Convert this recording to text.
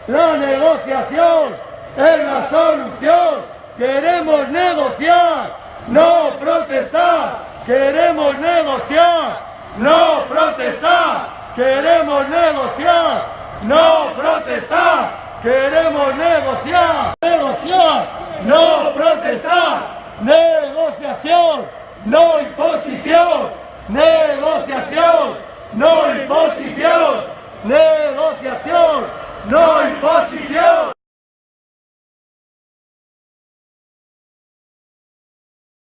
La negociación es la solución. Queremos negociar, no protestar. Queremos negociar, no protestar. Queremos negociar, no protestar. Queremos negociar, negociar, no protestar. Negociación, no imposición. Negociación, no imposición. Negociación, no imposición.